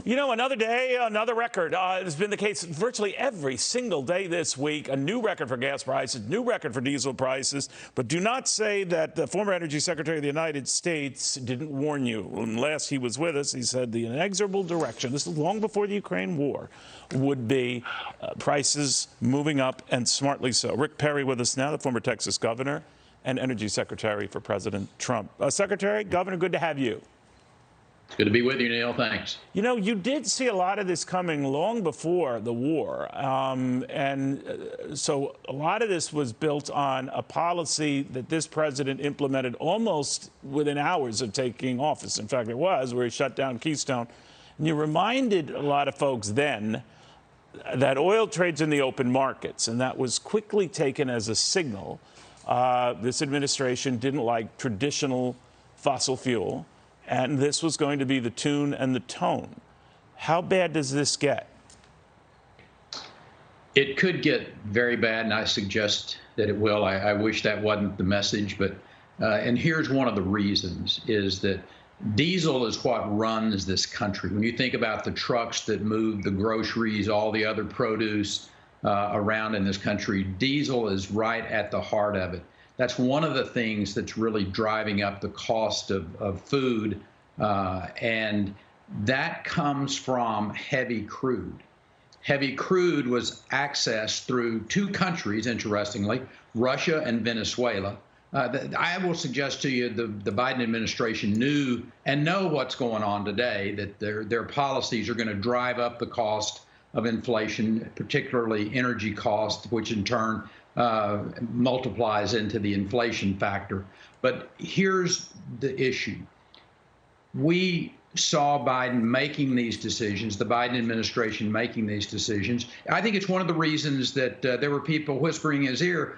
You know, another day, another record. It's been the case virtually every single day this week. A new record for gas prices, new record for diesel prices. But do not say that the former Energy Secretary of the United States didn't warn you. When last he was with us, he said the inexorable direction, this is long before the Ukraine war, would be prices moving up, and smartly so. Rick Perry with us now, the former Texas governor and Energy Secretary for President Trump. Secretary, Governor, good to have you. It's good to be with you, Neil. Thanks. You know, you did see a lot of this coming long before the war. So a lot of this was built on a policy that this president implemented almost within hours of taking office. In fact, it was where he shut down Keystone. And you reminded a lot of folks then that oil trades in the open markets, and that was quickly taken as a signal. This administration didn't like traditional fossil fuel. And this was going to be the tune and the tone. How bad does this get? It could get very bad, and I suggest that it will. I wish that wasn't the message, but and here's one of the reasons, is that diesel is what runs this country. When you think about the trucks that move the groceries, all the other produce around in this country, diesel is right at the heart of it. That's one of the things that's really driving up the cost of food, and that comes from heavy crude. Heavy crude was accessed through two countries, interestingly, Russia and Venezuela. I will suggest to you the Biden administration knew and know what's going on today, that their policies are going to drive up the cost of inflation, particularly energy cost, which in turn multiplies into the inflation factor. But here's the issue. We saw Biden making these decisions, the Biden administration making these decisions. I think it's one of the reasons that there were people whispering in his ear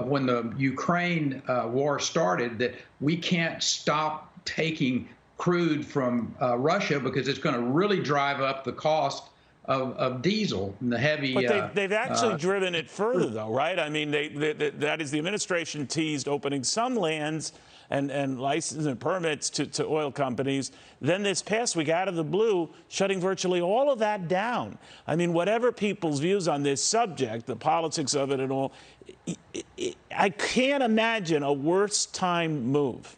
when the Ukraine war started that we can't stop taking crude from Russia because it's going to really drive up the cost of diesel and the heavy. But they've actually driven it further, though, right? I mean, that is, the administration teased opening some lands and licenses and permits to oil companies. Then this past week, out of the blue, shutting virtually all of that down. I mean, whatever people's views on this subject, the politics of it and all, I can't imagine a worse timed move.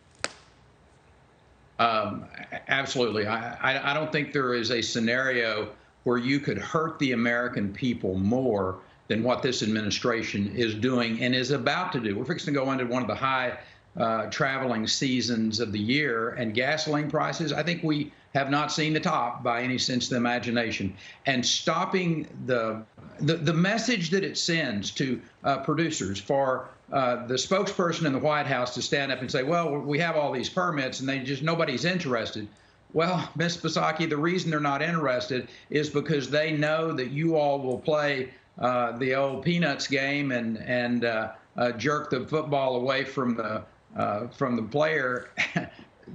Absolutely. I don't think there is a scenario where you could hurt the American people more than what this administration is doing and is about to do. We're fixing to go into one of the high traveling seasons of the year, and gasoline prices, I think we have not seen the top by any sense of the imagination. And stopping the message that it sends to producers, for the spokesperson in the White House to stand up and say, well, we have all these permits and nobody's interested. Well, Ms. Psaki, the reason they're not interested is because they know that you all will play the old peanuts game and jerk the football away from the player.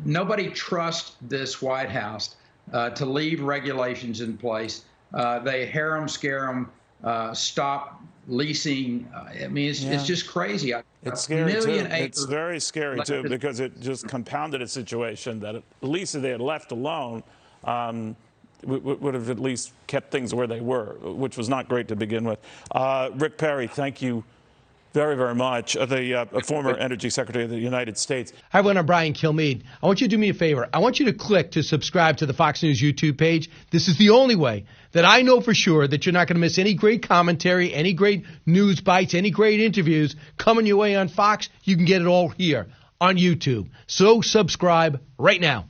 Nobody trusts this White House to leave regulations in place. They harem, scare them, stop leasing. I mean, it's just crazy. It's scary, too. It's very scary, too, because it just compounded a situation that at least if they had left alone, would have at least kept things where they were, which was not great to begin with. Rick Perry, thank you very, very much. The former Energy Secretary of the United States. Hi, everyone. I'm Brian Kilmeade. I want you to do me a favor. I want you to click to subscribe to the Fox News YouTube page. This is the only way that I know for sure that you're not going to miss any great commentary, any great news bites, any great interviews coming your way on Fox. You can get it all here on YouTube. So subscribe right now.